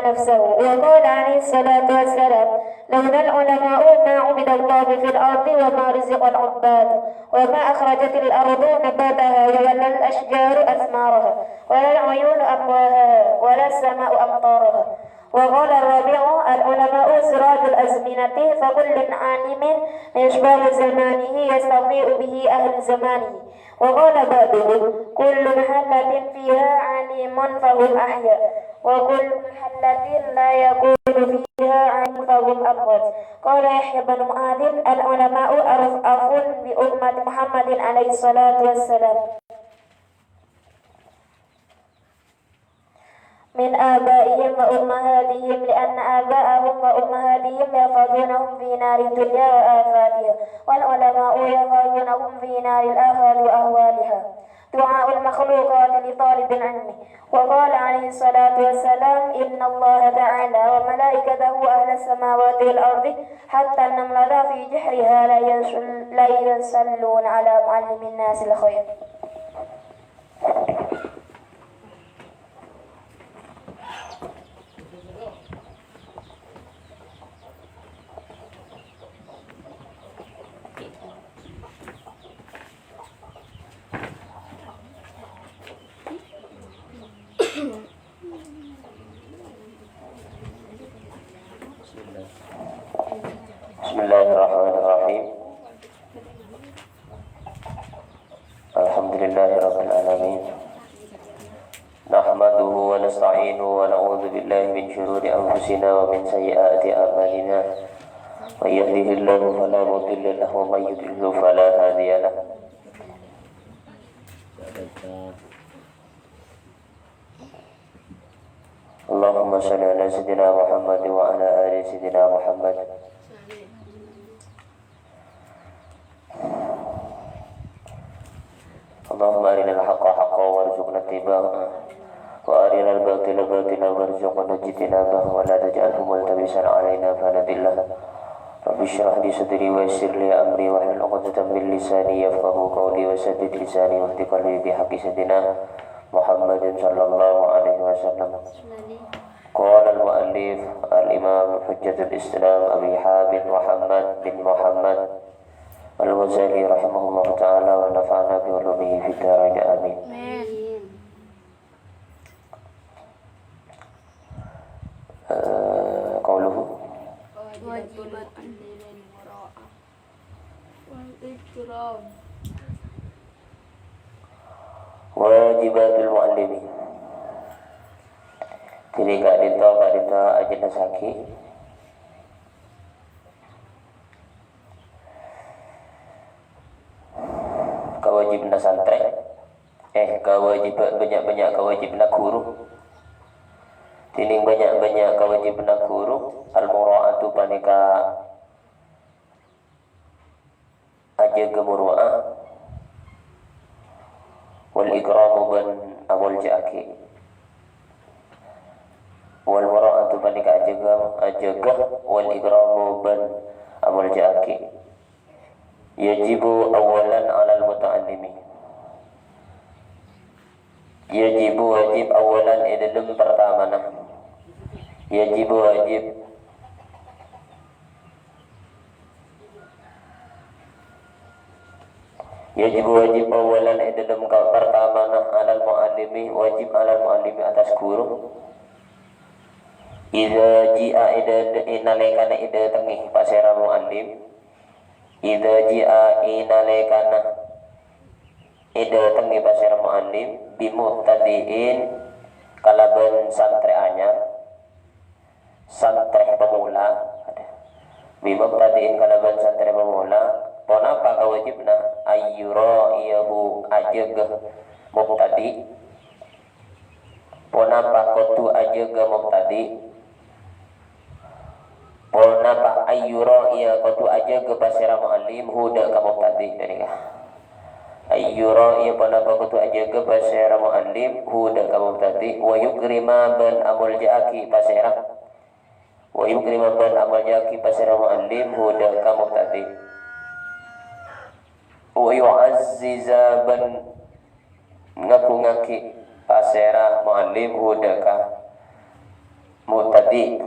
نفسه. وقال عليه الصلاة والسلام: لولا العلماء ما عبد الله في الأرض وما رزق العباد، وما أخرجت الأرض نباتها، ولا الأشجار أثمارها، ولا العيون أقواها، ولا السماء أمطارها. وقال الرابع: العلماء سراج الأزمنة، فكل عالم مشبال زمانه يستضيء به أهل زمانه. وقال بعضهم: كل محلة فيها عليم فهم أحياء، وكل محلة لا يكون فيها علم فهم أموات. قال يحيى بن معاذ: العلماء أرفع بأمة محمد عليه الصلاة والسلام من آبائهم وأمهاتهم، لأن آباءهم وأمهاتهم يحفظونهم في نار الدنيا وآفاتها، والعلماء يحفظونهم في نار الآخرة وأهوالها. دعاء المخلوقات لطالب العلم. وقال عليه الصلاة والسلام: إن الله تعالى وملائكته أهل السماوات والأرض حتى النملة في جحرها لا يصلون على معلم الناس الخير. Bismillahirrahmanirrahim. Alhamdulillahirabbil alamin. Nahmaduhu wa nasta'inuhu wa na'udzu billahi min shururi anfusina wa min sayyiati a'malina. May yahdihillahu fala mudilla lahu wa may yudlil fala hadiya lahu. Allahumma shalli ala sayyidina Muhammad wa ala ali sayyidina Muhammad. Allahumma arinal haqqa haqqan warzuqna ittiba'ahu wa arinal batila batilan warzuqna ijtinabah wa la taj'alhu multabisan 'alaina fanadillah. Rabbi shrah li sadri wa yassir li amri wa hlul 'uqdatam min lisani yafqahu qawli wa saddid lisani wa hdi qalbi bi haqqi sayyidina Muhammadin sallallahu alaihi wasallam. Qala al-mu'allif al-imam hujjatul islam Abi Hamid Muhammad bin Muhammad Al-Ghazali rahimahullah ta'ala wa nafa'ana bi ulumihi fid dharain amin. Qauluhu wajibatun lil mura'ah wal ikram. Wajibatul mu'allimi. Jadi kak dita ajana saki. Kewajibna santri. Banyak kewajibna guru. Tining banyak kewajibna guru. Al-mura'atu panika aja gemuru'ah. Wal ikramu ban amul jaki. Wal wara'atu panika ajaga wal ikramu ban amul jaki. Yajibu awalan 'alal muta'allimi. Yajibu wajib awalan idalum pertama nah. Yajibu wajib awalan dalam pertama nah alal muallimi wajib alal muallimi atas guru. Idza ji'a inalekana ida tengih pasera muallim. Idza ji'a inalekana ida tengih pasera muallim bimubtadiin kalaban santri anyar. Santri pemula bimubtadiin kalaban santri pemula. Ponapa kawajibna ayyura iyahu ajega mubtadi. Ponapa kotu ajega mubtadi. Ponapa ayyura iya kotu ajega pasira muallim huda ka mubtadi. Jadi ayyura iya ponapa kotu ajega pasira muallim huda ka mubtadi. Wa yukrima ban amul jaki pasira. Wa yukrima ban amul jaki pasira muallim huda ka mubtadi. Wa yu'azziza ban ngaku-ngaki pasera muallim hudaka mubtadi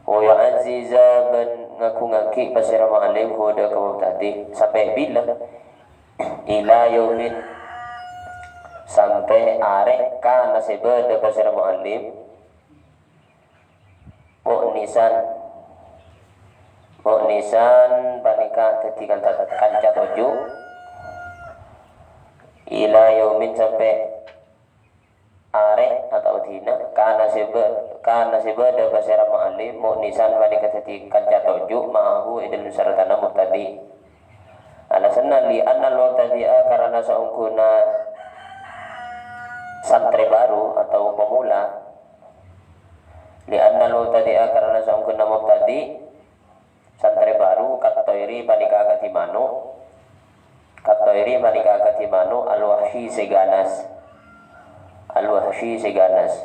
wa ya'ziza ban ngaku-ngaki pasira muallim huda ka mubtadi sampai bila ila yaumin sampai arek kana sebeda pasira muallim mu'nisan panika dadi kanca tojo ila yaumin sampai arek atau dina kana sebeda pasira mu'allim mu'nisan panika dadi kanca tojo ma'ahu idul saratana mubtadi alasanna li annal mubtadi'a karena saungkuna santri baru atau pemula li annal mubtadi'a karena saungkuna mubtadi santri baru katoiri panika katimano al-wahshi seganas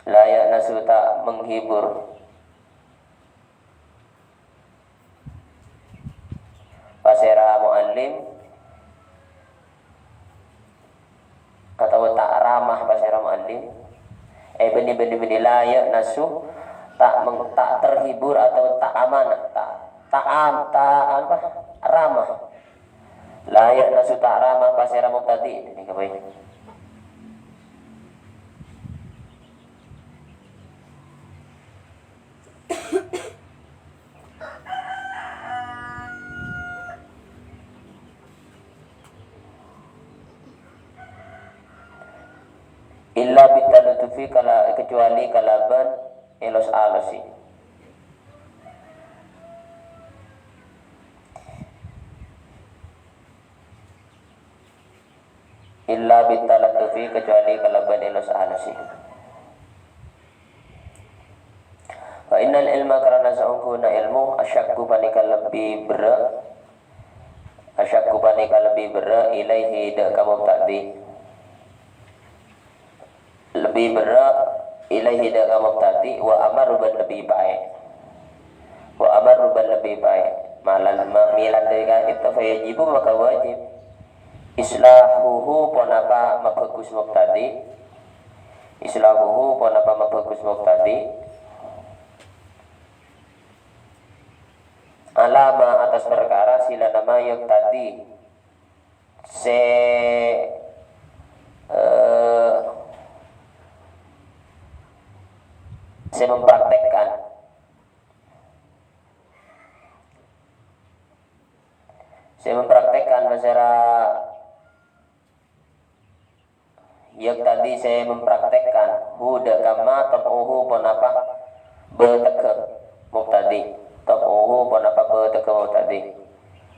la ya'nasu tak menghibur pasera muallim atau tak ramah pasera muallim benih la ya'nasu tak terhibur atau tak amanah tak ramah la ya'nasu tak ramah pasera mubtadi ini kebaik illa bitalutufi kecuali kalaban elos alosi illa bitalatufi kecuali kalaban elos alosi fa innal ilma karena saungkuna ilmu asyakku panika lebih berat ilaihi dak kamu tadi lebih berat ilaihi dak kamu tadi wa amaru ban lebih baik milan dengan itu fayajibu maka wajib islahuhu ponapa mabagus muqtadi alama atas perkara sila nama yang tadi saya mempraktekkan masyarakat yang tadi saya mempraktekkan huda kama tabuhu ponapa beteke mubtadi tabuhu ponapa beteke mubtadi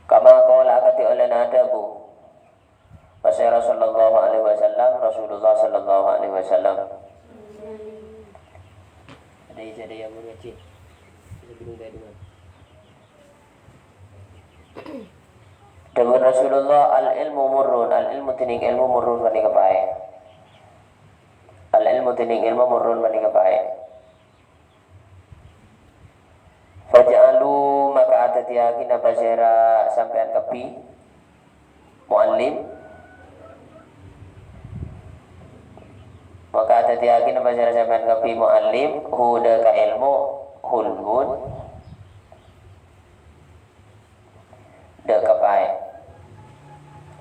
kama qala akati oleh nadabu Rasulullah sallallahu alaihi wasallam ada yang mengaji sebelum dari mana Dawuh Rasulullah al-ilmu murrun al-ilmu tining ilmu murrun bani kepae faja'alu maka atatiyakin abasera sampean kepi muallim maka atatiyakin abasera sampean kepi muallim huda ka ilmu hulhun dak kepae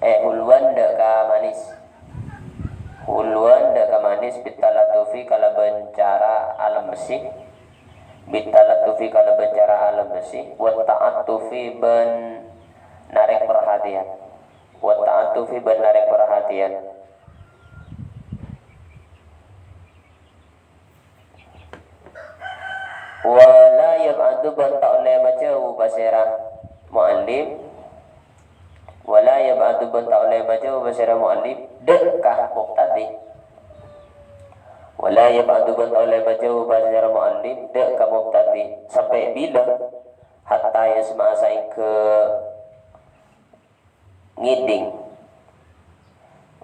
hulwan dak ka manis bitalatufi kala bencara alam besi wa ta'atufi ben narik perhatian wala yab'adu ban ta'oleh majauh basirah mu'allim wala yab'adu ban ta'oleh majauh basirah mu'allim dekah muqtadi wala yab'adu ban ta'oleh majauh basirah mu'allim dekah muqtadi sampai bila hatta yasma'a saing ke ngiding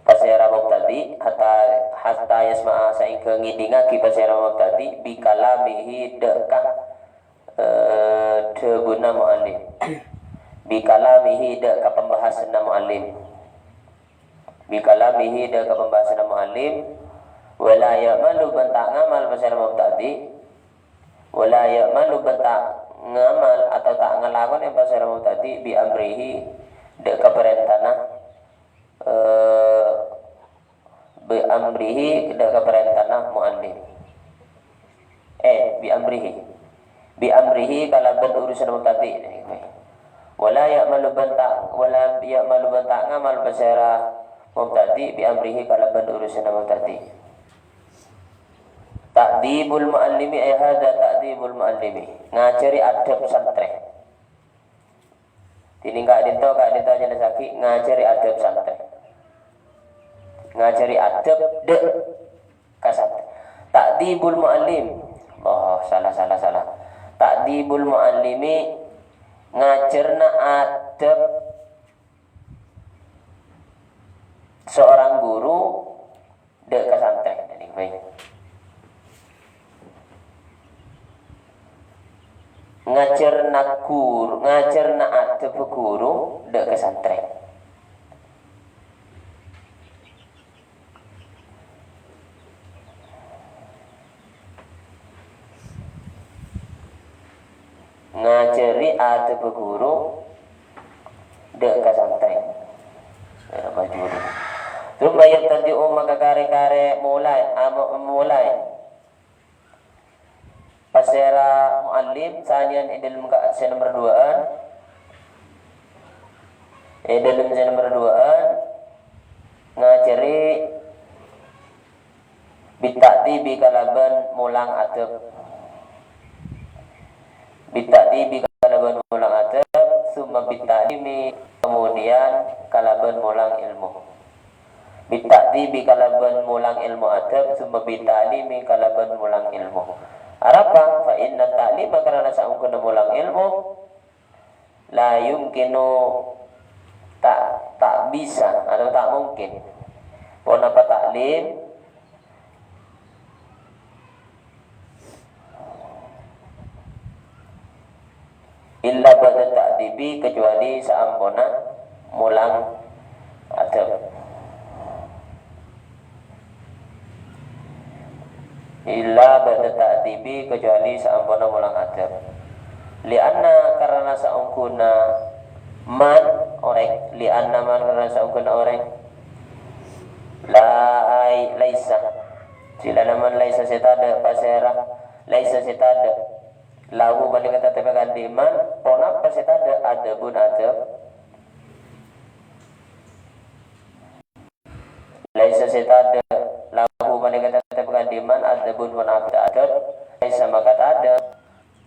pasera muqtadi hatta yasma'a saing ke ngidingaki pasera muqtadi bi kalamihi dekah guna muallim bi kalamihi da ka pembahasan muallim bi kalamihi da ka pembahasan muallim wala ya'malu bentak ngamal pasal mubtadi wala ya'malu bentak ngamal atau tak ngelakukan yang pasal mubtadi bi amrihi da ka perintahna bi amrihi da ka perintahna muallim bi amrihi kalaban urusan mubtadi wala ya'malu bentak ngamal pasal mubtadi bi amrihi kalaban urusan mubtadi. Ta'dibul muallimi ay hadza ta'dibul muallimi ngajari adab santri dini kak dinto aja nasaki ngajari adab santri ngajari adab de kasantri. Ta'dibul muallim salah ta'dibul muallimi ngajarna adab seorang guru de kasantri. Jadi baik ngajarna adab guru de kasantri. Ngajari adab guru de kasantri. Terus bayar tadi maka kare-kare mulai pasera muallim sanian dalam kajian nomor 2an dalam kajian nomor 2an ngajari bitati bi kalaban mulang adab summa bitalimi kemudian kalaban mulang ilmu bitati bi kalaban mulang ilmu adab summa bitalimi kalaban mulang ilmu. Arapa fa inna ta'lima karena saungkeun mulang ilmu la yumkinu tak bisa atau tak mungkin pon apa taklim illa ba'da ta'dibi kecuali saampona mulang adab illa ba'da ta'dibi kecuali saampona mulang adab lianna karena saungkuna man orang lianna man karena saungkuna orang laisa sila naman laisa setada pasera laisa setada lahu balik kata tepakan diman pona pasetada adabun adab laisa setada lahu balik kata tepakan diman adabun pona adab laisa maka ada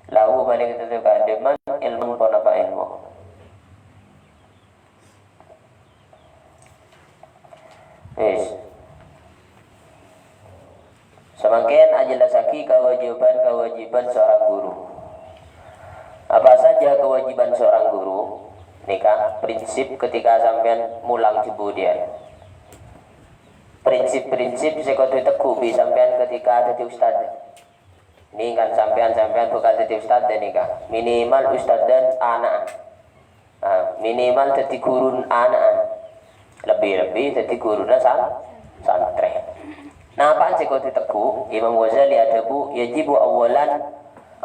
lahu balik kata tepakan diman ilmu pona pa ilmu. Semakin ajelasaki kewajiban seorang guru. Apa saja kewajiban seorang guru? Nikah prinsip ketika sampean mulang kemudian. Prinsip-prinsip sekotu teku bi sampean ketika jadi ustad. Ini kan sampean bukan jadi ustad nikah. Minimal ustad dan anak. Minimal jadi guru anak. Lebih-lebih jadi guru santri. Nah, apaan sih kau teku? Imam Ghazali ada yajibu awalan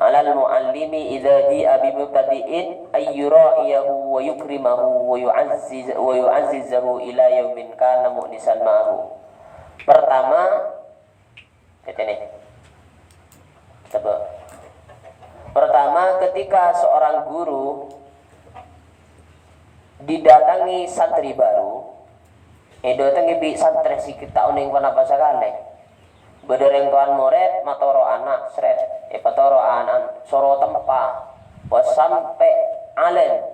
alal muallimi idza ji'a bi mubtadi'in ay yura'iyahu wa yukrimahu wa yu'azzizahu ila yaumin kana mu'nisan ma'ahu. Pertama, ketika seorang guru didatangi santri baru, datangi bi santri si kita uning panapa sakale. Bedereng tuan murid matoro anak sret, patoro anak soro tempa, was sampai alen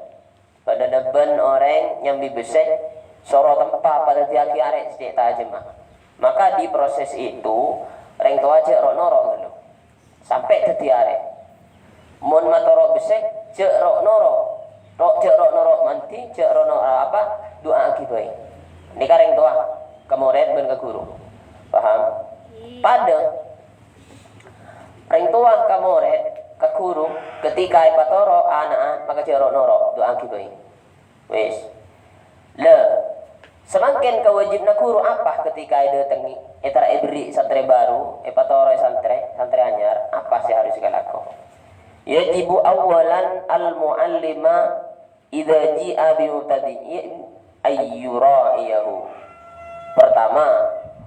pada depan orang yang bibesek soro tempa pada tiaki arek sejak tajamah. Maka di proses itu reng tua cek rok norok dulu sampai tetiare. Mon matoro besek cek rok norok manti cek rok norok apa doa akibai. Ini kareng tua ke murid dan ke guru. Paham? Pada reng tua ke murid kakuru ketika ipatoro anak maka jorok noro doa kibai wes le semakin kewajib nakuru apa ketika ide tengi etara ibri santri baru ipatoro santri anyar apa sih harus dilakukan yajibu awalan al muallima idza ji'a bi mubtadi'in ayyura'iyahu pertama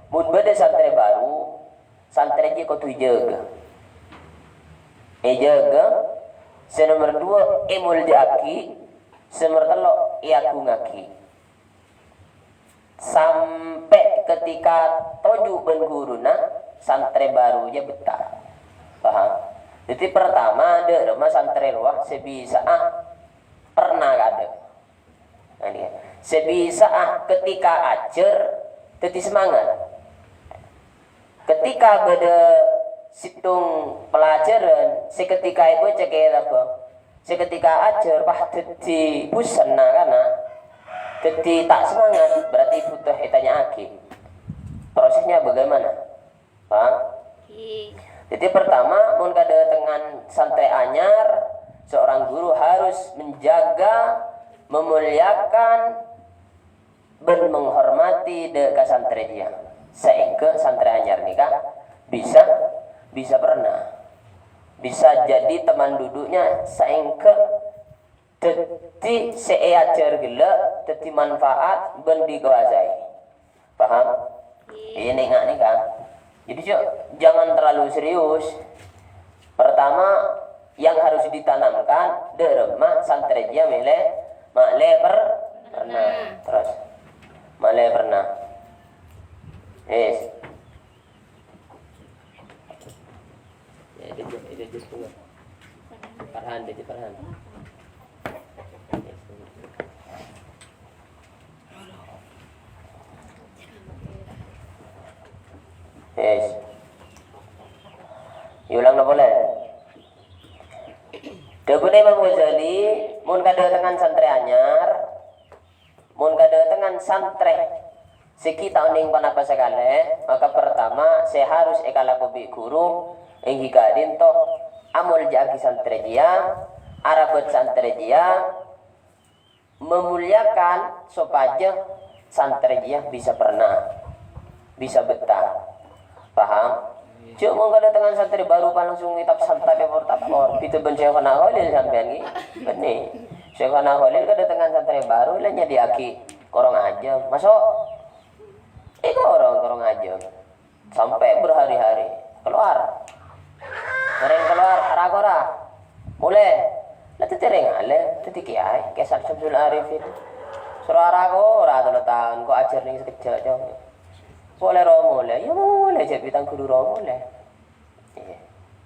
mun bade santri baru santri je ko tu jaga jaga senomor 2 emul diaki senomor 3 iaku ngaki sampai ketika toju ben guruna santri baru je betah paham jadi pertama ada rumah santri ruah sebisa pernah ada nah dia sebisa ketika ajar teti semangat ketika beda situng pelajaran seketika ibu cekir apa seketika ajar pah teti bosan karena teti tak semangat berarti butuh ditanya aki prosesnya bagaimana Pak? Jadi pertama mun kada dengan santri anyar seorang guru harus menjaga memuliakan dan menghormati deka santri dia sehingga santri anyar nikah bisa pernah bisa jadi teman duduknya sehingga teti seajar gila teti manfaat ben dikuasai paham ini nggak nih kan jadi jangan terlalu serius pertama yang harus ditanamkan derma santri dia makle pernah terus Malay pernah. Yes. Ya, dia just bunga. Parhan. Yes. Yulang na boleh. Debune Imam Ghazali mun kada dengan santri anyar mun kada dengan santri sekita oning panapa segala maka pertama saya harus ekala kobi guru enggi gadin to amul jagi santri dia arabot santri dia memuliakan supaya santri dia bisa pernah bisa betah paham cuma kada dengan santri baru langsung ngitap santai tapor itu ben saya kena holil sampean ki benih Syekh Khalil kedatangan santri baru lah nyadiaki korong aja masuk korong aja sampai berhari-hari keluar aragora mulai nanti tereng ale nanti kiai kesal Syamsul Arifin suruh aragora tuh tahun kok ajar nih sekejap aja boleh romo le ya boleh jadi bitang kudu romo le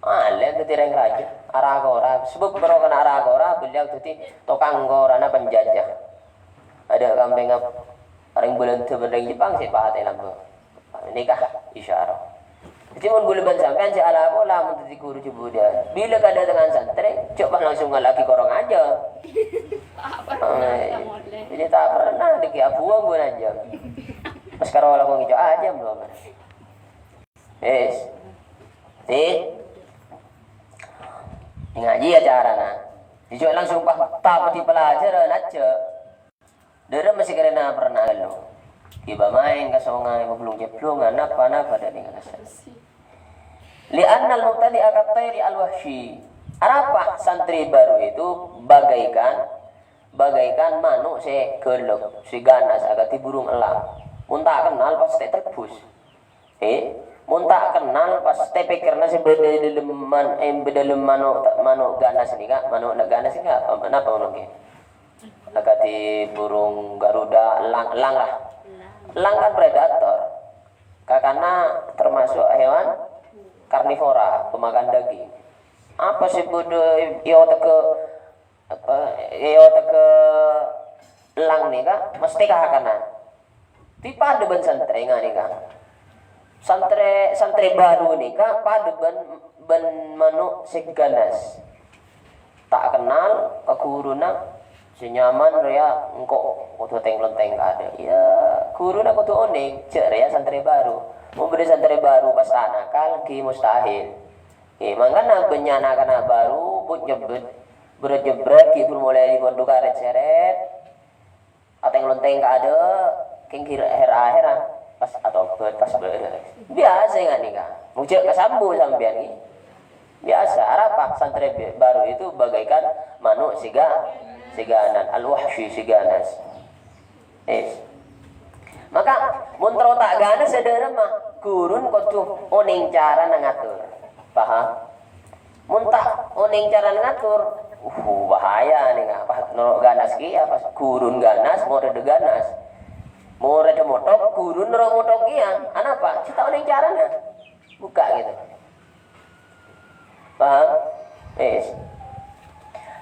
ale nanti tereng raja aragora sebab berokan aragora beliau tadi tokang gorana penjajah ada kambing orang bulan tu berdeng Jepang si pahat elam nikah isyarah jadi mun boleh sampean si ala bola mun tadi guru cubu dia bila kada dengan santri coba langsung ngalaki korong aja jadi tak pernah diki abuang pun aja pas karo laku ngijo aja belum ngaji acarana dijo langsung pak di pelajaran aja dere masih karena pernah lo kiba main ke sungai belum jeplungan apa dari ngasas li annal mubtadi akat tayri al wahshi apa santri baru itu bagaikan manuk si gelok si ganas agak burung elang muntah kenal pas tebus muntah kenal pas pikirna si bedalem manuk ganas ini kak manuk ganas ini kak apa mungkin agak di burung garuda elang lah elang kan predator karena termasuk hewan karnivora pemakan daging apa sih bodoh yo teke elang nih kak mesti kahakanan tipa ada ben santri nggak nih kak santri baru nih kak pada ben manuk seganas tak kenal keguruna senyaman ria engkau kudu teng-lenteng ada ya guruna kudu oning cek ria santri baru mau beri santri baru pas nakal ki mustahil Mangkana banyak anak-anak baru pun jebret berjebret kibul mulai di pondok karet seret ateng lonteng ada king kira akhir pas atau pas biasa nggak nikah muncul kesambu sampean ini biasa apa santri baru itu bagaikan manuk siganan al-wahsy siganas maka mun tak ganas sedere mah gurun kudu oning cara ngatur paham muntah oning cara ngatur bahaya nih apa norok ganas ki apa gurun ganas mau rede ganas mau rede motok gurun norok motok kian apa kita oning caranya buka gitu paham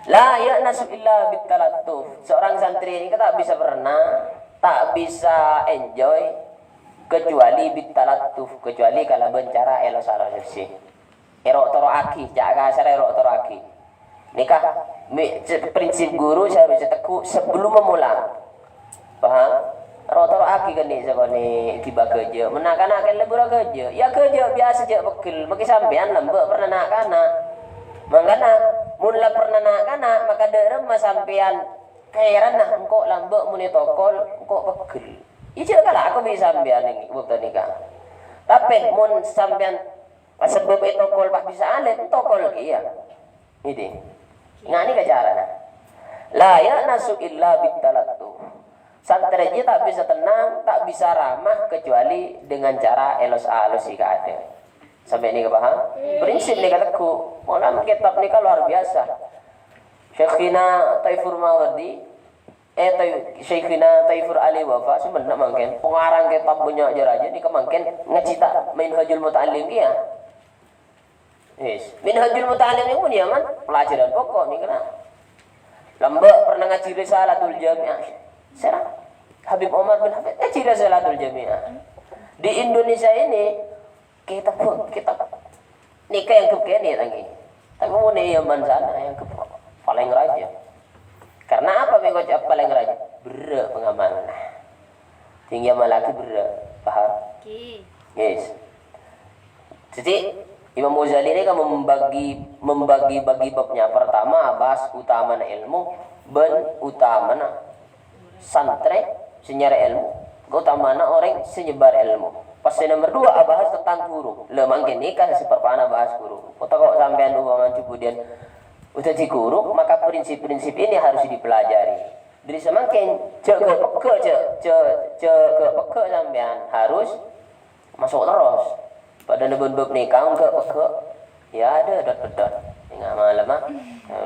la ya nasu illa bitalattuf seorang santri ini tak bisa berenang tak bisa enjoy kecuali bitalattuf kecuali kalau bencara elos-elos bersih erok toro aki jaga asar erok toro aki nikah prinsip guru seharusnya teku sebelum memulai paham rotor aki kan ni sebani tiba kerja menak-anak lebur kerja ya kerja biasa je bekil maki sampean lembek pernah nak kana mangkana mula pernah nak kana maka derem sampean kairan nah engko lembek muni tokol engko bekil ijo kala aku bisa sampean ini waktu nikah tapi mun sampean sebab itu tokol pak bisa alet tokol iya ini ngani ke caranya la ya nasu illa bitalattu santrinya tak bisa tenang tak bisa ramah kecuali dengan cara elos-alus jika ada sampai ini paham prinsip ni kataku malam kitab ni luar biasa Syekhina Taifur Mawardi Syekhina Taifur Ali Wafa sebenarnya mungkin pengarang kitab banyak aja ni kemungkin ngecita Minhajul Muta'allim dia Minhajul Muta'allim ini pun ya man pelajaran pokok ni kena lembek pernah ngaji Risalatul Jami'ah serang Habib Omar bin Hafid ngaji Risalatul Jami'ah di Indonesia ini kita nikah yang kekini lagi tapi mau nih Yaman sana yang paling raja karena apa mengocap paling raja berat pengamalan tinggi malaki berat paham yes jadi Imam Ghazali ini kan membagi babnya. Pertama bahas utama ilmu, ben utama santri senyara ilmu, utama orang senyebar ilmu. Pas nomor 2 bahas tentang guru. Le mangkin nikah seperpana bahas guru. Atau kok sampean umpama kemudian udah di guru, maka prinsip-prinsip ini harus dipelajari. Dari semakin ke peke sampean harus masuk terus. Pada nebun-nebun nikah ke ya ada dot-dot tengah malam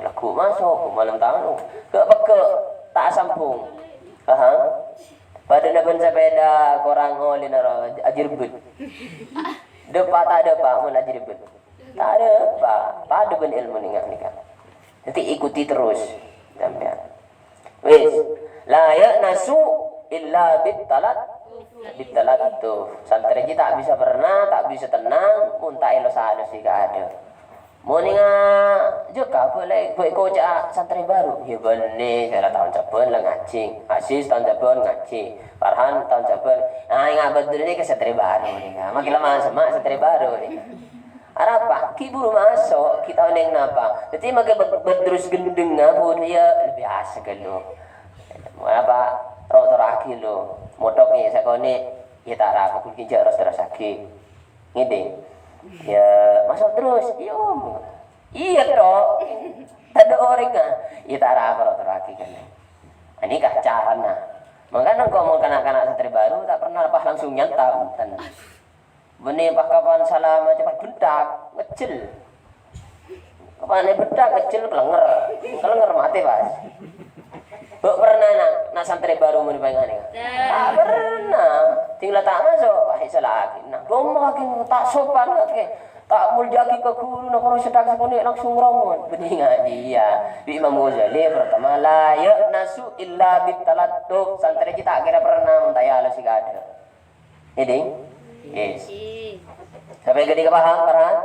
laku masuk malam tahun ke peke tak sambung pada nebun sepeda korang ngolin ajir bet depa tak ada pak mun ajir bet tak ada pak pada ben ilmu nikah nanti ikuti terus sampean wis la ya nasu illa bitalat itu santri tak bisa berenang tak bisa tenang pun tak elos-elos jika ada mau ninga juga boleh buat kocak santri baru ya benih saya tahun caban lah ngaji Asis tahun caban ngaji Farhan tahun caban ingat betul ini ke santri baru nih makin lama sama santri baru nih apa kiburu masuk kita neng napa jadi makin berterus gendeng pun ya lebih asik lo apa rotor akhir lo motok nih saya kone ya tak rapi pun kijak terus lagi ngide ya masuk terus iya dong ada orang ya tak rapi rotor lagi kan ini kah caranya makanya kau mau kanak-kanak santri baru tak pernah lepas langsung nyantang benih pak kapan salam cepat bedak kecil kapan bedak kecil kelenger mati pas Bok pernah nak santri baru mau dipanggil ni? Tak pernah. Tinggal tak masuk. Wahai salah lagi. Nak domba lagi tak sopan lagi. Tak mulia lagi ke guru. Nak orang sedang sekolah langsung rombong. Benih ngaji ya. Di Imam Ghazali pertama la ya nasu illa bitalattuh. Santri kita kira pernah mentaya lah sih ada. Ini? Yes. Sampai gede kepaham Farhan?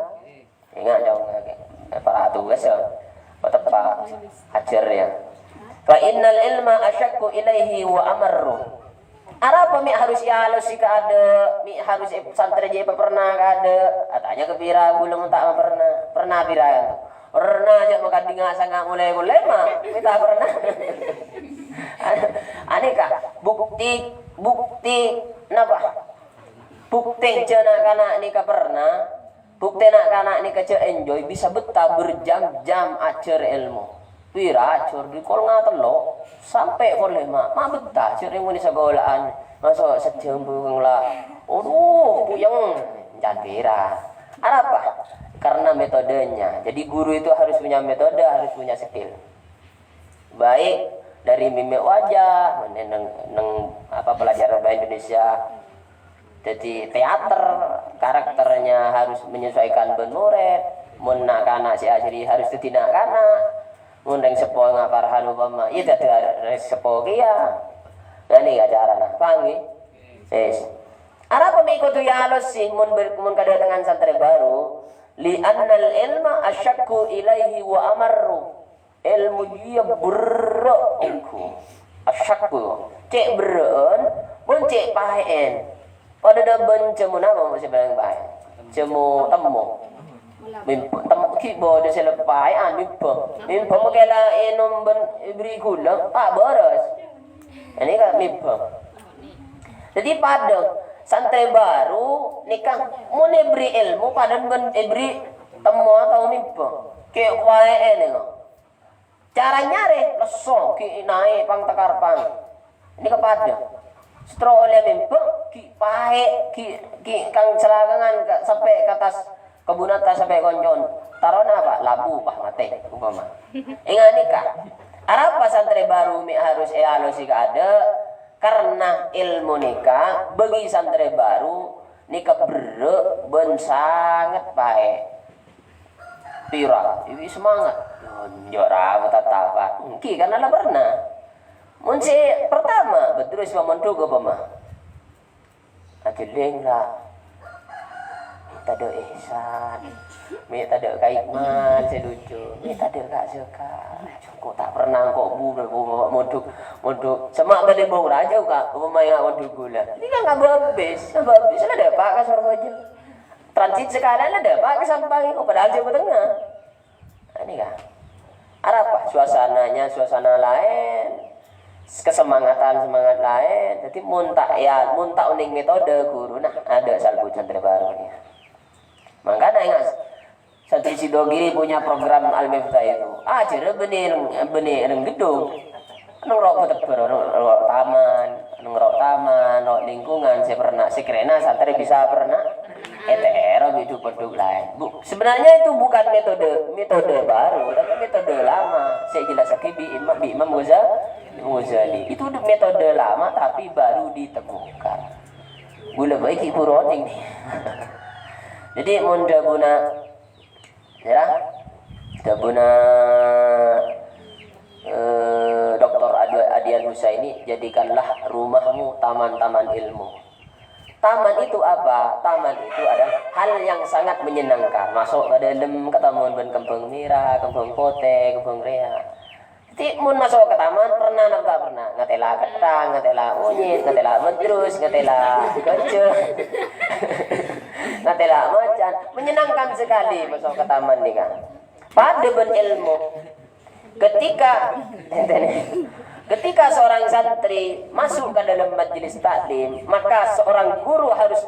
Ingat jauh lagi. Para tugas ya. Tetap Pak hajar ya. Fa innal ilma asyakku ilaihi wa amarru Apa mi harus halus sih ada, mi harus santri je pernah ada. Atanya ke pira belum tak pernah pira kan. Pernah aja makan dinga sangat mulai mah, kita pernah. Aneka bukti napa? Bukti jana kana ni ka pernah. Bukti nak kana ni ka enjoy bisa betah berjam-jam acer ilmu. Pira acur di kol ngatelo sampai oleh mak betah sering muni sekolaan masuk sejam bungung lah. Aduh puyeng jangan pira. Apa? Karena metodenya. Jadi guru itu harus punya metode, harus punya skill. Baik dari mimik wajah, neng apa pelajaran bahasa Indonesia. Jadi teater karakternya harus menyesuaikan ben murid. Mun nak kana si asli harus tidak kana. Mundang sepo ngaparhan upama itu ada sepo kia ngani ajaran pangi Arab mengikuti halus sih mun kedatangan santri baru li annal ilma asyakku ilaihi wa amarru ilmu dia berreku asyakku cek beren mun cek pahen pada daben cemu nama masih bilang pahen cemu temu temu kibo de selepai mimpo makela enom ben ibri gula tak beres ini kan mimpo jadi pada santai baru nikah mun ibri ilmu pada ben ibri temu atau mimpo ke wae ene caranya re leso ki naik pang takar pang ini kepada stro oleh mimpo ki pae ki kang celagangan sampai ke atas kebunata sampai konjon tarona apa labu pah mate umpama ingat nikah apa santri baru mi harus halus jika ada karena ilmu nikah bagi santri baru nikah bere ben sangat baik pira ini semangat njora apa ki karena lah pernah munci pertama betul semua menduga pama ajeleng lah tak ada ihsan, mi tak ada kaikman seducu, mi tak ada kak suka, kok tak pernah kok moduk, semak balik bau raja kak, pemain moduk gula, ini kan nggak habis ada pak kasar aja, transit sekalian ada pak kesampang, padahal jauh tengah, ini kan, apa suasananya suasana lain, kesemangatan semangat lain, jadi muntah uning metode guru, nah ada salbu santri baru nih. Makanya ingat santri Sidogiri punya program Al-Miftah itu acara benih gedung nurok taman rok lingkungan saya pernah sekrena santri bisa pernah ETR itu produk lain sebenarnya itu bukan metode baru tapi metode lama saya jelas di Imam Ghazali itu metode lama tapi baru ditemukan gula baik ibu roning nih jadi munda buna ya dabuna Dr. Adian Husaini jadikanlah rumahmu taman-taman ilmu. Taman itu apa? Taman itu adalah hal yang sangat menyenangkan. Masuk ke dalam ketemu dengan kembang merah, kembang pote, kembang rea. Jadi mun masuk ke taman pernah tak pernah ngatela ketang, ngatela unyit, ngatela medrus, ngatela kecil. Ngatela macan, menyenangkan sekali masuk ke taman nih kan. Pada berilmu, ketika seorang santri masuk ke dalam majelis taklim, maka seorang guru harus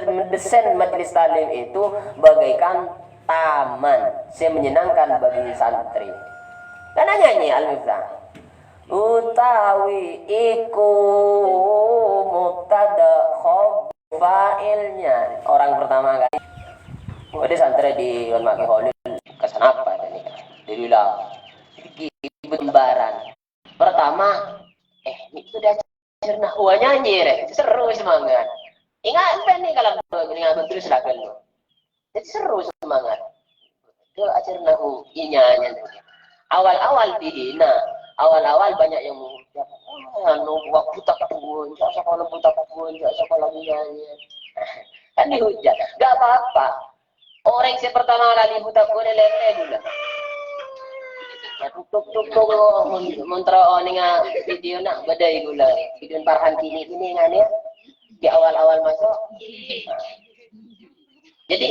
mendesain majelis taklim itu bagaikan taman, yang menyenangkan bagi santri. Karena nyanyi Al-Miftah utawi iku mubtada khob fa'ilnya orang pertama kali ada santri di Maki Holil kesan apa ini dibilang lembaran pertama ini sudah cerna nyanyi rek seru semangat ingat apa nih kalau dengan terus lakukan lo jadi seru semangat ke acerna nyanyi awal-awal dihina, awal-awal banyak yang mengucap, waktu tak pun, sekolah buta pun, sekolah nyanyi, kan dihujat, gak apa-apa. Orang yang pertama kali buta pun lele dulu, tuk mentera ninga video nak badai gula video Farhan kini ngane di awal-awal masuk. Jadi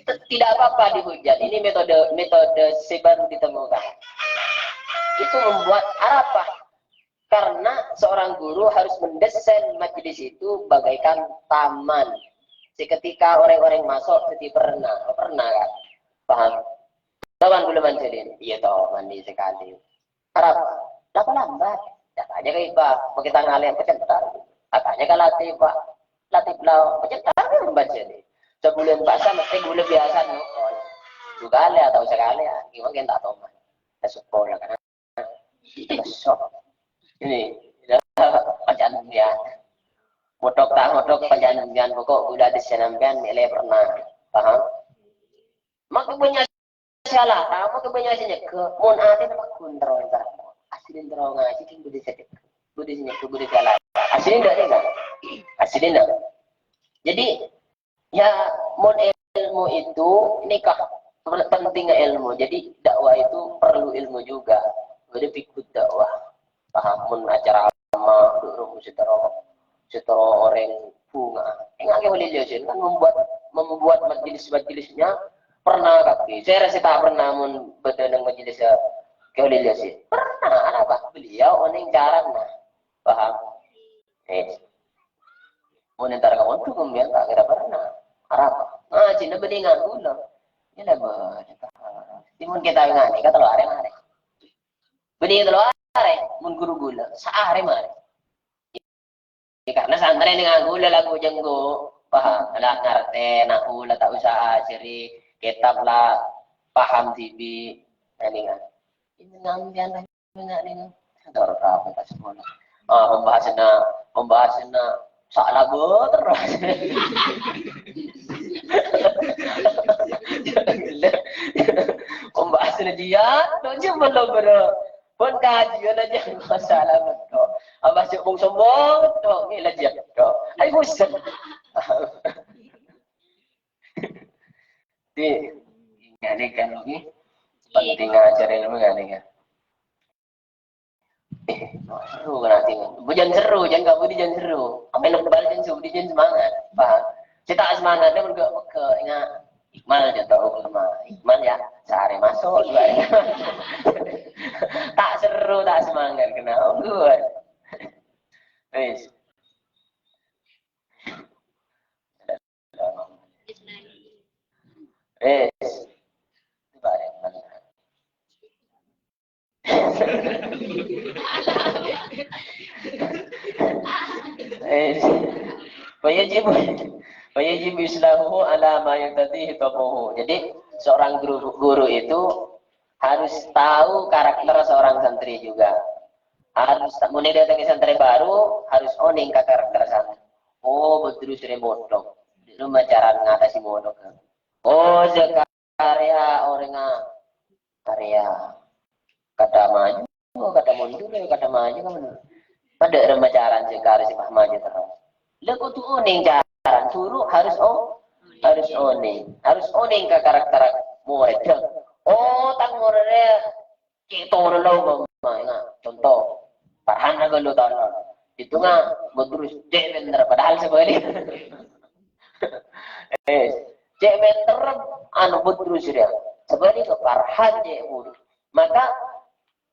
tidak apa-apa dihujat. Ini metode baru ditemukan. Itu membuat apa? Karena seorang guru harus mendesain majelis itu bagaikan taman. Seketika orang-orang masuk jadi pernah kan? Paham? Kawan belum manjilin, iya toh mandi sekali. Harap, dapat lambat. Katanya kayak Pak, kita ngalian pecentar. Katanya kan latih belau pecentar kan baca nih. Sebulan bahasa mesti gula biasa nukol. Juga kali atau sekali ya, gimana kita tak tahu mah. Sekolah kan. Besok ini bacaan dia. Motok bacaan dia pokok udah disenamkan nilai pernah. Paham? Maka punya salah, kamu kebanyakannya ke mon ate nama kontrol tak. Asilin terong ngaji kan budi sedek. Budi sini ke budi salah. Asilin enggak? Asilin enggak. Jadi ya mon ilmu itu nikah pentingnya ilmu. Jadi dakwah itu perlu ilmu juga. Jadi ikut dakwah. Paham mon acara ama durung setara orang bunga. Enggak boleh jelasin kan membuat majelis-majelisnya pernah kaki. Saya rasa tak pernah berdenang majelis boleh jelasin. Pernah apa? Beliau orang jarang nah. Paham? Mau ntar kamu tuh kemudian tak kira pernah. Apa? Cina beningan gula. Ini lah timun kita ngani kata lo are. Bening lo are mun guru gula. Saare mare. Karena santri dengan gula lagu jenggo. Paham? Lah ngerti nak gula tak usah ciri kitab lah paham TV. Ini kan. Ini ngambian lah enggak nih. Ada orang apa tak sekolah. Pembahasannya salah terus. Pembahasannya dia, cuma lo pun kajian aja masalah betul. Abah sombong betul, ni lagi betul. Ay bosan. Ini kan lagi penting ngajar ilmu kan kan. Seru kan nanti. Bukan seru, jangan gak boleh jangan seru. Apa yang lebal jangan seru, jangan semangat. Paham? Kita semangatnya ke ingat Iqmal aja tahu sama Iqmal ya sehari masuk dua hari. Tak seru, tak semangat kenapa gue. Wis. Bareng mana? Wajib islamuhu ala ma yaqtadihi tabuhu. Jadi seorang guru itu harus tahu karakter seorang santri juga. Harus mulai datang ke santri baru harus owning ke karakter santri. Oh betul sering bodoh. Rumah cara ngatasi bodoh. Oh Zakaria orang karya kata maju, kata mundur, kata maju kan benar. Pada remajaran sekali si Pak maju terus. Lalu tu oning jaran suruh harus oning ke karakter murid. Oh tang muridnya kita orang lalu contoh Farhan agak lu tahu itu nggak betul cek bener padahal sebenarnya cek bener anu betul dia sebenarnya ke Farhan cek maka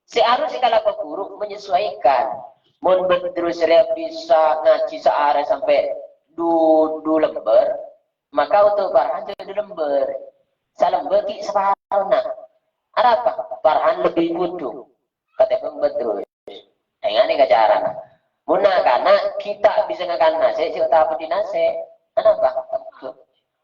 seharusnya kalau guru menyesuaikan. Mun betul saya bisa ngaji sehari sampai 2 lembar, maka untuk Farhan jadi lembar. Salembar ki separuh nak. Apa? Farhan lebih mudah. Kata betul. Dengan ini cara. Muna karena kita bisa ngakan nasi, kita apa di nasi. Kenapa?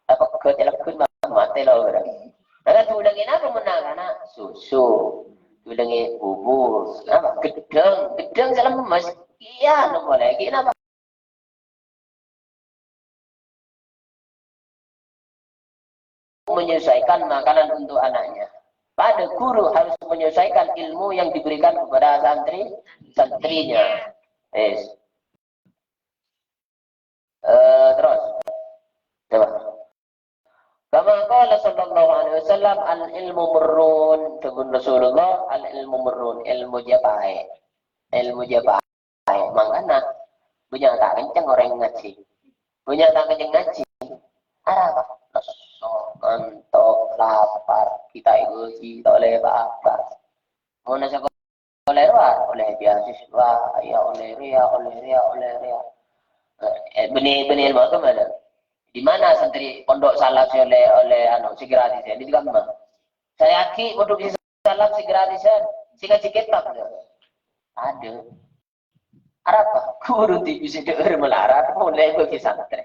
Apa ketelakun mati lah orang. Karena tulangin apa muna karena susu. Tulangi bubur, apa? Gedang salam emas. Iya, nombor lagi apa? Menyesuaikan makanan untuk anaknya. Pada guru harus menyesuaikan ilmu yang diberikan kepada santrinya. Terus, coba. Kama qala sallallahu alaihi wasallam al-ilmu murrun, sebut Rasulullah al-ilmu murrun, ilmu japai. Ilmu japai. Mangana punya tak kencang orang ngaji. Punya tak kencang ngaji. Apa? Lesu, ngantuk, lapar, kita ikuti oleh apa? Mau nasi oleh luar, oleh beasiswa, ya oleh ria. Benih ilmu itu mana? Di mana santri pondok salaf oleh si gratis ya? Di mana? Saya yakin pondok salaf si gratis ya, si kasih kitab ada. Apa? Guru ti bisa dengar melarat mulai bagi santri.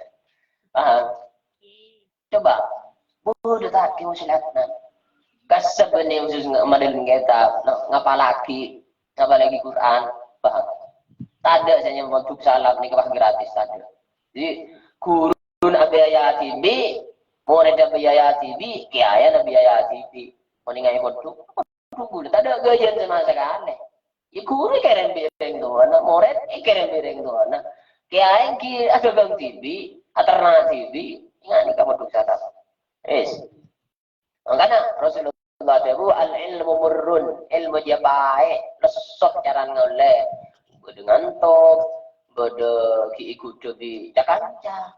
Paham? Coba, bodoh tak kau silatna. Kasab ni khusus ngamalin kitab, ngapa lagi Quran, paham? Tak ada saja untuk salaf ni kebah gratis ada. Jadi guru biaya TV, murid biaya TV, kiai biaya TV, meningai bodoh, tak ada gajian sama sekali. Ya guru keren bereng tu, anak murid keren bereng tu, anak kiai ki ada bang TV, alternatif TV, ingat ni kamu tu sana. Yes, makanya Rasulullah tahu al-ilmu murrun, ilmu dia baik, lesok cara ngoleh, dengan tok, berde ki ikut di Jakarta.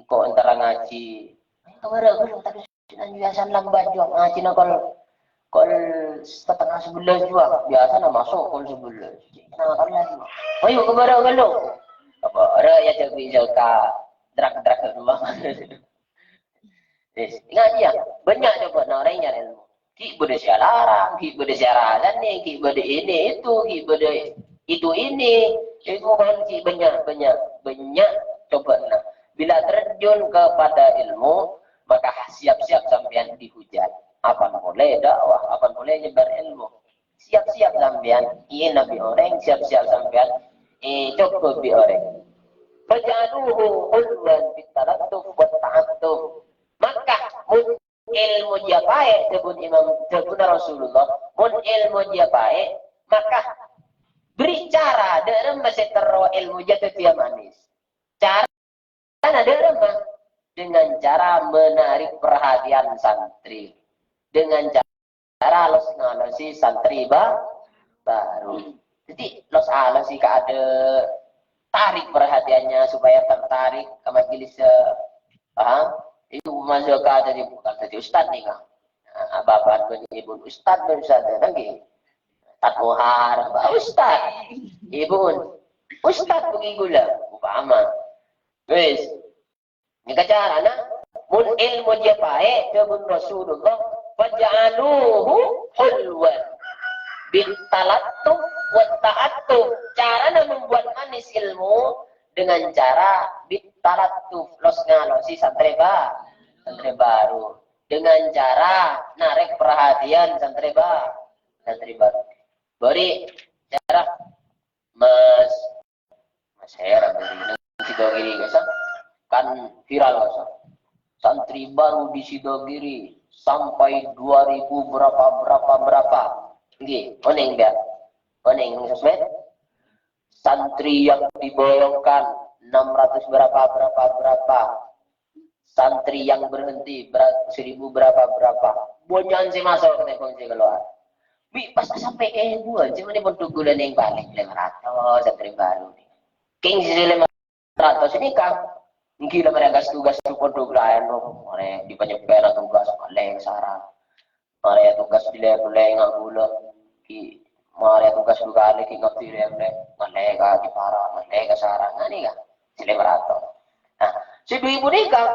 Kau antara ngaji. Kemarin aku tak ada biasa lambat jual ngaji nak kol setengah 11 juga biasa nak masuk kol 11. Nah kalau lagi. Ayo kemarin kalau apa ada ya jadi jauka drak dua. Ingat ya banyak coba orangnya ilmu. Ki boleh siaran, ki boleh siaran ni, ki boleh ini itu, ki boleh itu ini. Itu kan ki banyak coba nah. Bila terjun kepada ilmu, maka siap-siap sampean dihujat. Apa boleh dakwah, apa boleh nyebar ilmu. Siap-siap sampean, ini nabi orang, siap-siap sampean, cukup bi orang. Fajaluhu ulwan bitarattuf wa ta'attuf. Maka ilmu dia baik, sebut Rasulullah, ilmu dia baik, maka beri cara dalam masih terro ilmu jatuh dia manis. Cara ada apa? Dengan cara menarik perhatian santri. Dengan cara los ngalosi santri baru. Jadi los alosi ada tarik perhatiannya supaya tertarik ke majelis. Paham? Itu masuk ke jadi bukan jadi ustad nih kan. Bapak ibu ustad lagi. Tak muhar, ustad. Ibu ustad pergi gula. Paham? Wes, ni cara na mun ilmu dia baik dengan Rasulullah faj'aluhu hulwan bitalattu wa ta'attu. Cara na membuat manis ilmu dengan cara bitalattu los ngalosi santri baru dengan cara narik perhatian santri baru. Beri cara Mas Hera beri Sidogiri kan viral santri baru di Sidogiri sampai 2000 berapa nggih oning biar oning sosmed santri yang diboyongkan 600 berapa santri yang berhenti 1000 berapa bonyan si masuk ke kunci keluar pas sampai buan cuma ni pun tugulan yang balik 500 santri baru king si 500 ini kan gila mereka tugas pondok lain mereka di penyebar tugas oleh sarang mereka tugas di level ngak gula ki mereka tugas juga lagi ngak di level mereka di parah mereka sarang ini kan si 500 nah si 2000 ini kan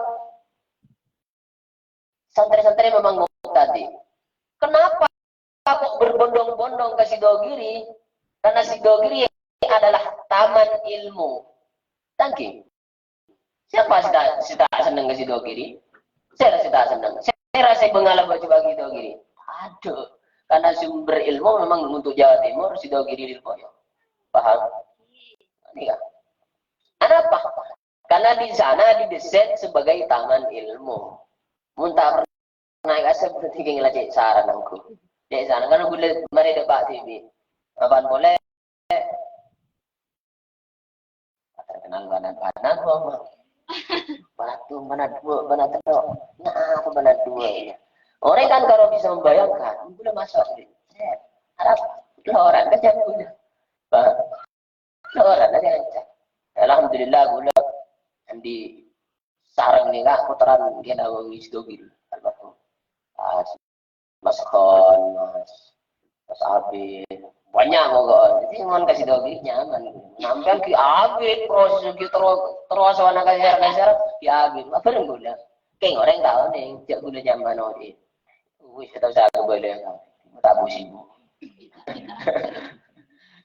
santri-santri memang ngomong tadi kenapa kok berbondong-bondong ke Sidogiri karena Sidogiri adalah taman ilmu. Tangki. Siapa tidak senang ke Sidogiri? Saya rasa tidak senang. Saya rasa mengalah baju bagi Sidogiri. Aduh, karena sumber ilmu memang untuk Jawa Timur Sidogiri di Lirboyo. Paham? Ini kan? Kenapa? Karena di sana didesain sebagai taman ilmu. Muntah pernah kasih berarti ngelajar saran aku. Di sana kan boleh mari debat TV. Apaan boleh? Terkenal kanan-kanan, Batu mana dua, mana telok. Nah, apa mana dua ini? Orang kan kalau bisa membayangkan, boleh masuk ini. Harap orang kan jangan gula. Orang aja ancam. Alhamdulillah gula di sarang ni kak putaran dia dah wis dobil. Almarhum. Mas Khon, Mas Abid, banyak kok. Jadi mohon kasih dobil nyaman. Nampak ki Abid proses ki terus wana kasar ki Abid. Apa yang gula? Keng orang tahu nih, jak gula zaman odi. Wis tahu saya boleh tak busimu.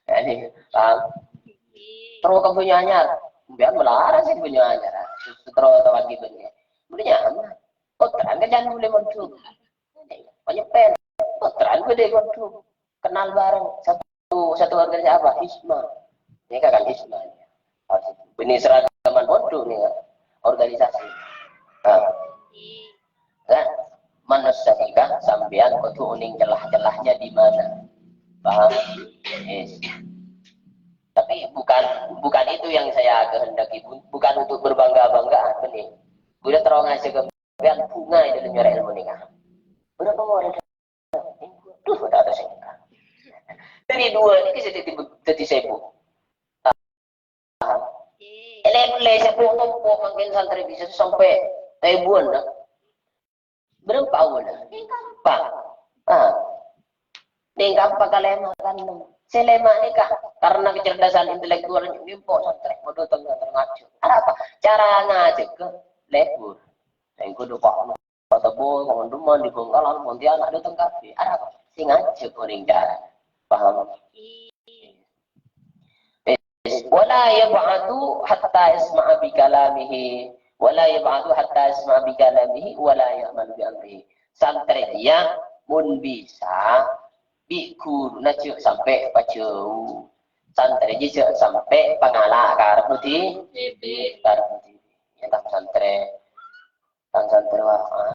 Jadi, terus kamu punya anyar, biar melarang sih punya anyar. Terus tahu lagi punya, punya aman. Oh terang jangan boleh montu. Banyak pen. Oh terang boleh montu. Kenal bareng satu organisasi apa? Hisma. Ini kan Hisma. Ini seragaman bodoh nih organisasi. Kan manusia kan sampean kudu uning celah-celahnya di mana. Paham? Yes. Tapi bukan itu yang saya kehendaki, bukan untuk berbangga-banggaan benih. Udah terong aja kemudian bunga itu nyurai ilmu nikah. Udah pengeluaran tuh udah ada sengkang. Dari dua ini jadi sibuk. Ele sibuk tuh makin santri bisa sampai ribuan dah. Berapa awal? Gampang. Ini gampang kalian makan. Selema nikah karena kecerdasan intelektual ini pok santri bodoh tengah ngaji. Apa? Cara ngaji ke lebur. Yang kudu pak tebo konduman di Bengkalan Pontianak ada tengkapi. Apa? Sing ngaji kuring cara. Paham? Wala yab'atu hatta yasma'a bi kalamihi wala yab'atu hatta yasma'a bi kalamihi wala ya'mal bi amrihi. Santri dia mun bisa bikur na cek sampai pacau santri je cek sampai pangala karep putih ya tak santri wah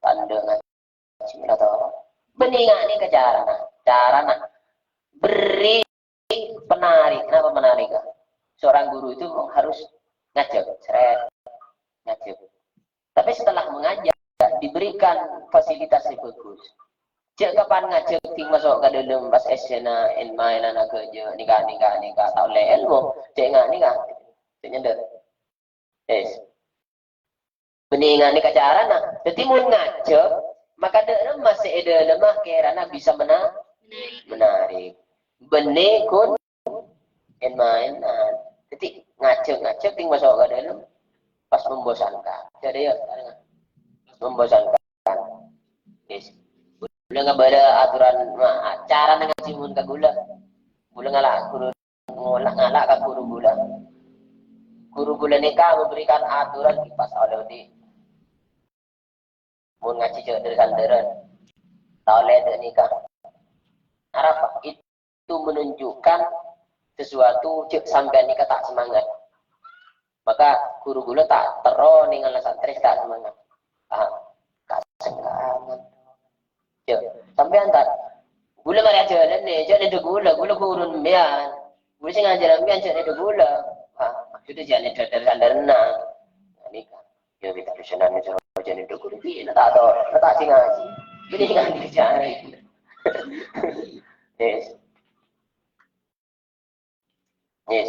tanda ngaji atau beningan ni ke cara beri penarik. Kenapa menarik? Seorang guru itu harus ngajak ngajak tapi setelah mengajar diberikan fasilitas yang bagus. Cek kapan ngajak ting masuk ke dalam pas esena en main anak kerja nikah tahu le ilmu cek nikah cek nyender beningan ni cara nak jadi mun ngajak maka ada masih ada lemah kerana bisa menarik benih kun en main jadi ngajak ting masuk ke dalam pas membosankan jadi ya membosankan Gula nggak ada aturan cara ngaji mun ka gula ngalak ka guru gula nikah memberikan aturan kipas oleh di mun ngaji cek dari sandaran tak oleh nikah apa itu menunjukkan sesuatu cek sampai nikah tak semangat maka guru gula tak tero ningal santri tak semangat semangat sampai antar gula mari aja ni jadi ada gula kurun mian gula sing ajaran mian jadi ada gula maksudnya jangan ada sandarna ni kan ya kita kesenangan ni jadi ada gula ni tak sing ngaji jadi kan dicari yes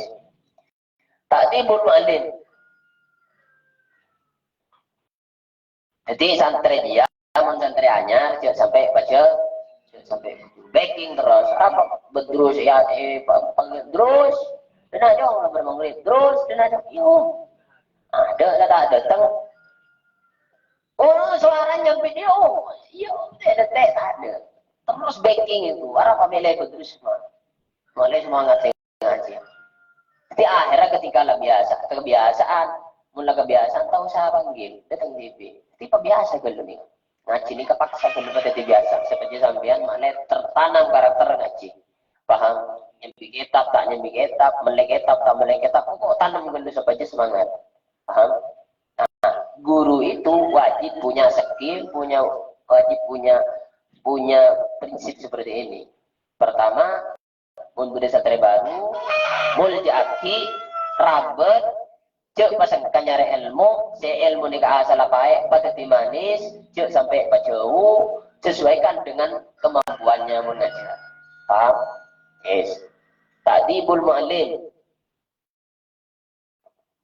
tak tibur mu'allim jadi santri dia santri anyar sampai baca sampai backing terus apa bedrus ya terus dan aja orang bermanggil terus dan aja yo ada datang oh suaranya video yo ada terus backing itu apa milih bedrus mulai semangat ngaji tapi akhirnya ketika kebiasaan mulai kebiasaan tahu saya panggil datang TV tipe biasa kalau nih ngaji ini kepaksa kalau pada biasa seperti sampean makna tertanam karakter ngaji paham nyambi kitab tak nyambi kitab melek kitab tak melek kitab kok tanam dulu supaya semangat paham nah, guru itu wajib punya skill wajib punya prinsip seperti ini pertama mun budaya santri baru mulai diaki rabat cek pasangkan nyari ilmu, se ilmu ni asal apa patati manis, cek sampai jauh, sesuaikan dengan kemampuannya mengajar. Paham? Yes. Ta'dibul mu'allim.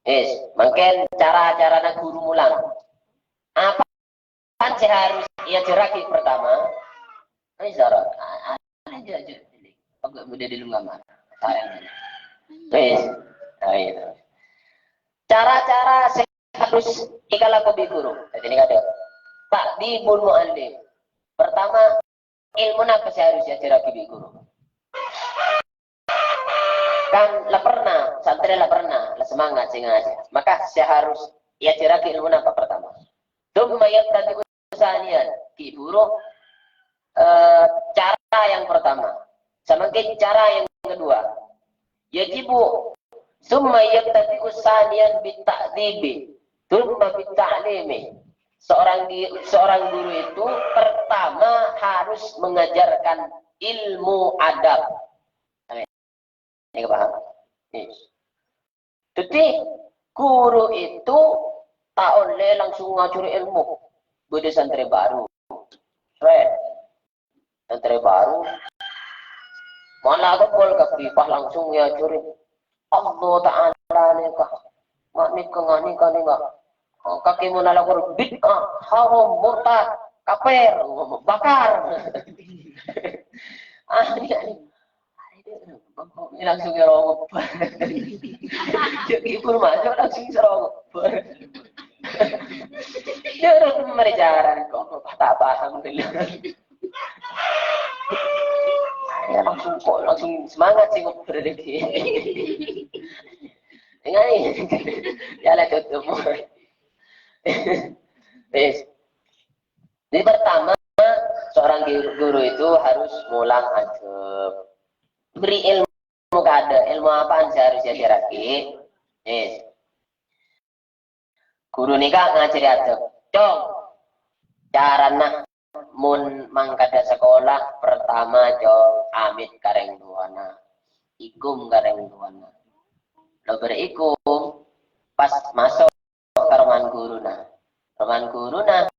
Yes. Mungkin cara-cara nak guru mulang. Apa yang seharus ia ceraki pertama? Ini cara. Aja. Agak mudah dilungamar. Yes. Ayo. Cara-cara harus ikalaku guru. Jadi ini ada ta'dibul mu'allim. Pertama, ilmu apa seharusnya ceraki guru. Kan lah pernah, santri lah pernah, lah semangat sih ngajar. Maka seharus ia ceraki ilmu apa pertama. Tsumma yattabi'u tsaniyan. Ki guru cara yang pertama. Semakin cara yang kedua. Yajibu summa yattabi'u tsaniyan bita'dibi, tsumma bitta'limi. Seorang guru itu pertama harus mengajarkan ilmu adab. Ini paham? Jadi guru itu tak boleh langsung ngajari ilmu. Beda santri baru. Santri baru mana kepol kepipah langsung ngajari Allah Ta'ala nikah. Mak nikah ngani enggak. Kaki mana lakukan bid'ah, haram, murtad, kafir, bakar. Ini langsung ngerongok. Jadi pun masuk langsung ngerongok. Dia orang mereka kok tak paham dulu. Ya langsung semangat sih ngobrol lagi. Dengan ini, ya lah tutup. Jadi pertama seorang guru itu harus mulang adab. Beri ilmu kada, ilmu apaan seharusnya diraki. Guru nikah ngajari adab. Dong. Carana mun mangkada sekolah pertama jong amit kareng duana. Ikum kareng duana. Lo berikum pas masuk ke ruangan guru nah. Ruangan guru nah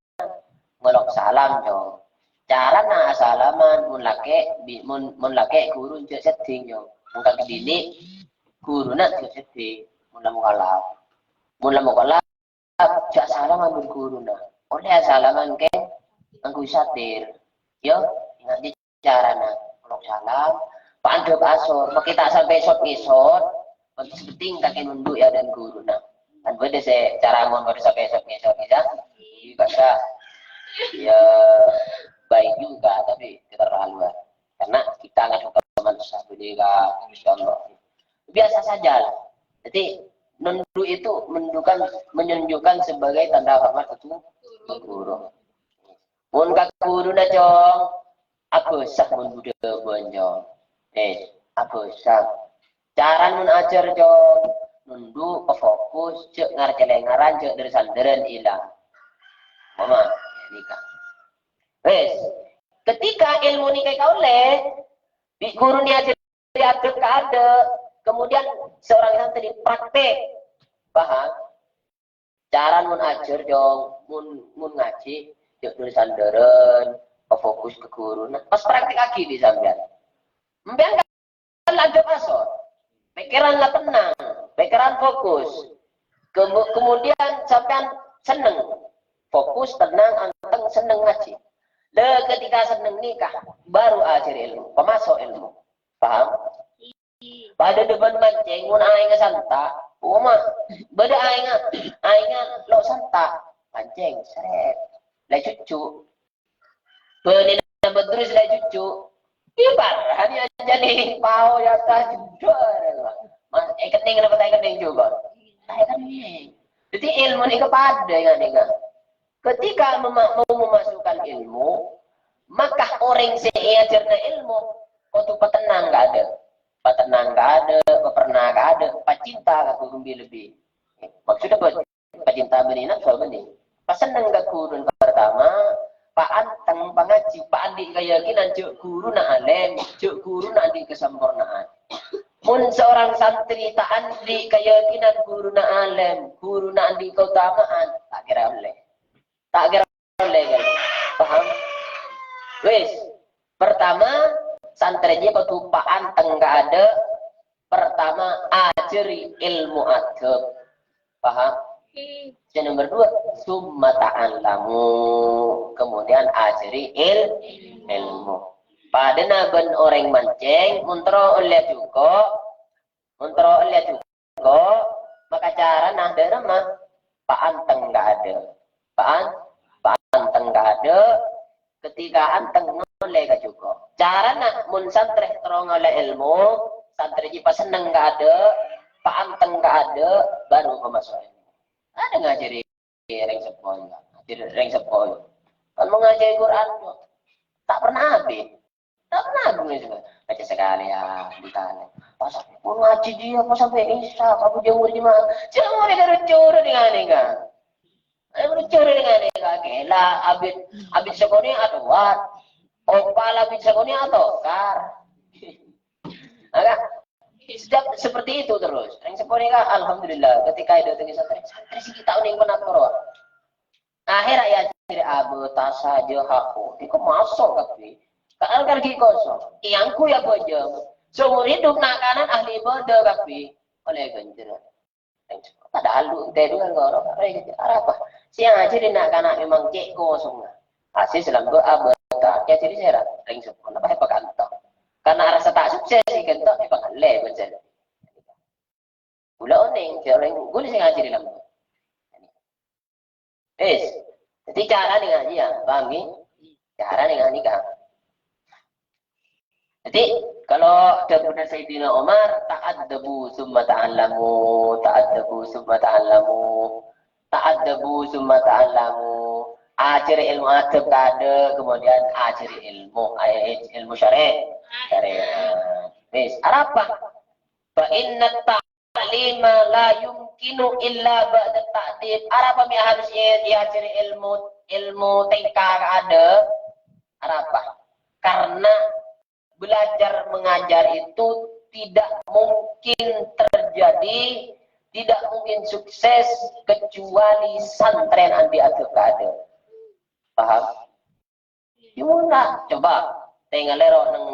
ngelok salam jong. Carana salaman mun lake guru cek setting yo. Mun kaki dini guru nak cek setting. Mun lamu kalap cek salaman mun guru nak. Oleh salaman ke angku satir. Yo ingat di carana ngelok salam. Pandep asor. Kita sampai esok-esok. Seperti kaki nunduk ya dan guru nak. Dan beda saya cara mun baru sampai esok-esok ya. Bisa ya baik juga tapi keterlaluan karena kita nggak suka teman satu juga insyaallah biasa saja lah. Jadi nunduk itu menunjukkan sebagai tanda hormat itu guru. Mun ka guru na jong aku sah mun budaya bonjong. Aku sah. Cara mun ajar jong nunduk fokus cek ngarcelengaran cek dari sandaran hilang. Mama nikah. Ketika ilmu nikah kau di guru ni ajar diadab ada, kemudian seorang santri praktek, paham? Cara mun ajar jong, mun ngaji, jok tulisan deren, fokus ke guru. Nah, pas praktek lagi di sampean. Sampean kan adab asor, pikiran lah tenang, pikiran fokus. Kemudian sampean seneng, fokus tenang, anteng seneng ngaji. Ketika seneng nikah, baru ajar ilmu, pemasok ilmu. Paham? Pada depan mancing, mun aing santa, mah beda aing lo santa, mancing, seret, lai cucu. Benih nama terus lai cucu. Ibar, hanya jadi pau ya tas judor. Mas, kening dapat kening juga. Kening. Jadi ilmu ni kepada kan. Ketika mau memasukkan ilmu, maka orang seajarna ilmu, untuk petenang nggak ada, pernah nggak ada, pacinta nggak kurang lebih. Maksudnya pacinta benih soal benih. Pas seneng nggak kurun pertama, pak anteng pangaji, pak andi keyakinan cek guru na alem, cek guru na andi kesempurnaan. mun seorang santri tak andi keyakinan guru na alim, guru na andi keutamaan, tak kira oleh. Tak kira oleh kan. Paham? Wis. Pertama, santrinya ketupaan tengah ada. Pertama, ajari ilmu adab. Paham? Yang nomor 2, summa ta'allamu. Kemudian ajari ilmu. Pada naben orang mancing, muntro oleh juga, maka cara nah derma, paan tengah ada. Paan tengah ada, ketika anteng oleh juga. Cara nak mun santreh terong oleh ilmu, santri jipa seneng gak ada, paan tengah ada, baru masuk ilmu. Ada ngajari ring sepoi, kan mengajari Quran tak pernah habis. Tak pernah dulu juga. Baca sekali ya, ditanya. Pas aku ngaji dia, pas sampai Isya, kamu jauh di mana? Jangan mereka rucur dengan mereka. Rucur dengan mereka. Kela, abid sekoni atau wat. Opal abid sekoni atau kar. Agak setiap seperti itu terus. Yang seponi kan, alhamdulillah. Ketika itu tinggi santri sih kita uning penakor. Akhirnya ya jadi abu tasaja aku. Itu masuk tapi. Kalau kaki kosong, iangku ya bojong. Seumur hidup nak kanan ahli ibadah kapi oleh ganjil. Padahal lu teh dengan orang apa? Siang aja di nak kanan memang cek kosong. Asyik selam doa berkah. Ya jadi saya ring sepuluh. Apa hebat kantor? Karena rasa tak sukses sih kantor hebat le bencana. Gula oning, orang gula saya ngaji di dalam. Jadi cara nih ngaji ya, paham ni? Cara nih ngaji kan? Jadi kalau daripada Sayyidina Umar ta'addabu summa ta'allamu, ajari ilmu adab ada, kemudian ajari ilmu syar'i. Wis, apa? Fa inna ta'lima la yumkinu illa ba'da ta'dib. Apa yang harus diajari ilmu TK ada? Apa? Karena belajar mengajar itu tidak mungkin terjadi, tidak mungkin sukses kecuali santren andi adab ada. Paham? Gimana? Coba tinggal lero nang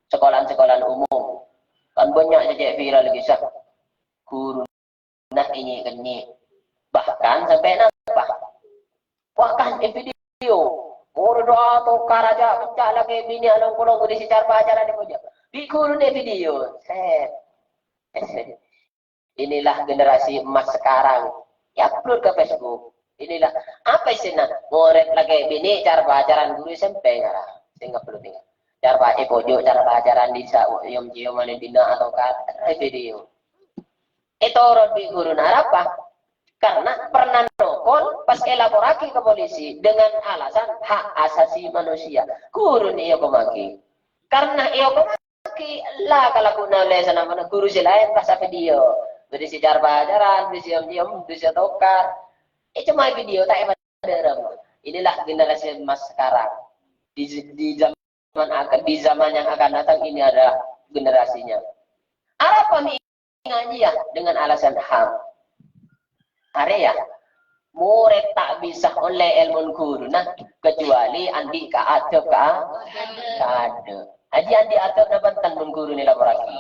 sekolah-sekolah umum. Kan banyak saja viral lagi sah. Guru nah ini kenyi. Bahkan sampai apa? Wah kan video. Muru doa tu karaja pecah lagi bini alang pulau budi secara pacaran di puja. Bikul ni video. Inilah generasi emas sekarang. Ya upload ke Facebook. Inilah apa isinya? Murid lagi bini cara pacaran guru SMP ngara. Sehingga perlu tinggal. Cara pacaran pojok, cara pacaran di yom mana dina atau kata video. Itu orang di guru narapa. Karena pernah nokol pas elaborasi ke polisi dengan alasan hak asasi manusia. Guru ni iyo komaki. Karena iyo komaki lah kalau kuna lesan nama guru si lain pas video. Jadi si cara pacaran, si diam, si tokar. Cuma video tak emang ada. Inilah generasi emas sekarang. Di zaman yang akan datang ini adalah generasinya. Apa nih ngaji ya dengan alasan ham? Area murid tak bisa oleh ilmu guru nah kecuali andi ka adab ka ada. Aji andi adab na bantan mun guru ni laborasi.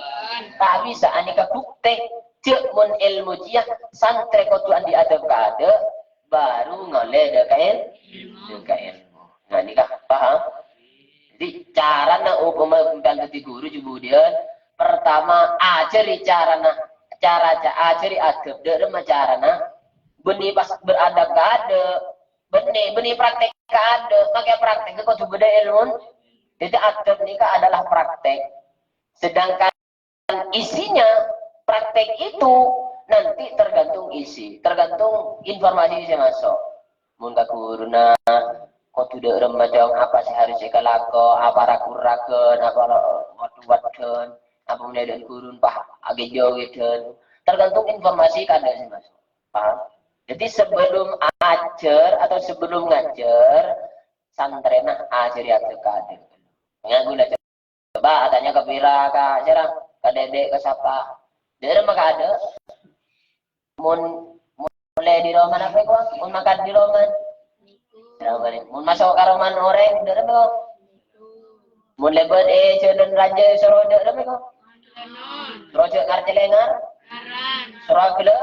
Tak bisa andi ka bukti cek mun ilmu dia santre ko tu andi adab ka ada baru ngoleh de kain ilmu. Nah ni kah paham? Jadi cara na upama dan di guru kemudian pertama ajari cara ajari adab de cara na benih pas beradab gak ada, benih praktek gak ada, makanya praktek itu coba ada ilmu. Jadi adab nikah adalah praktek, sedangkan isinya praktek itu nanti tergantung isi, tergantung informasi yang masuk. Mungkin guruna, kau tidak remaja apa sih harus saya lakukan, apa rakur-rakur, apa wadu-wadun, apa mulai dari gurun, pah agak jauh gitu. Tergantung informasi kan ada sih masuk, paham? Jadi sebelum ajar atau sebelum ngajar, santrenah ajari adab kadir. Yang gula coba tanya ke Pira kak, jarang ke dedek ke siapa. Dia maka ada mulai di roman apa kok? Mun makan di roman. Mun masuk ke roman orang, dia kok. Mun lebet cedon raja soro dia kok. Rojo ngarti lengar. Soro gula.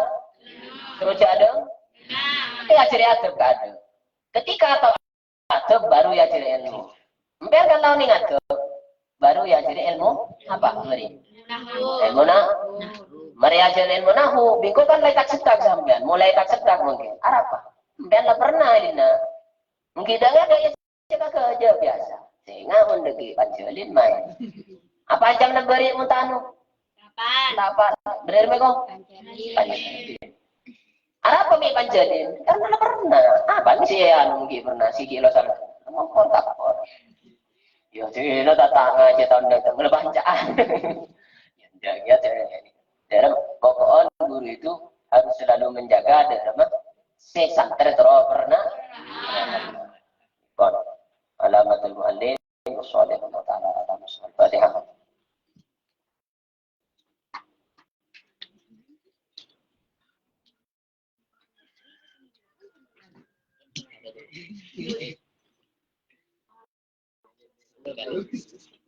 Rojo ada. Ya ciri atau ada. Ketika atau atau baru ya ciri ilmu. Emper kan tahu nih atau baru ya ciri ilmu apa? Mari. Ilmu nah. Mari aja ilmu nahu. Bingko kan mulai tak setak sampean. Mulai tak setak mungkin. Apa? Emper lah pernah ini nah. Mungkin dah ada ya cakap kerja biasa. Sehingga mendegi pancelin main. Apa jam nak beri mutanu? Apa? Bener meko? Pancelin. Apa mi panjalin? Kan mana pernah? Apa sih ya nunggi pernah si kilo sana? Mau kontak apa? Yo sih lo datang aja tahun datang lebancaan. Ya ini. Dalam pokok guru itu harus selalu menjaga dalam si santri terus pernah. Kon alamatul muallim wassallallahu taala ala Fatihah. Thank you.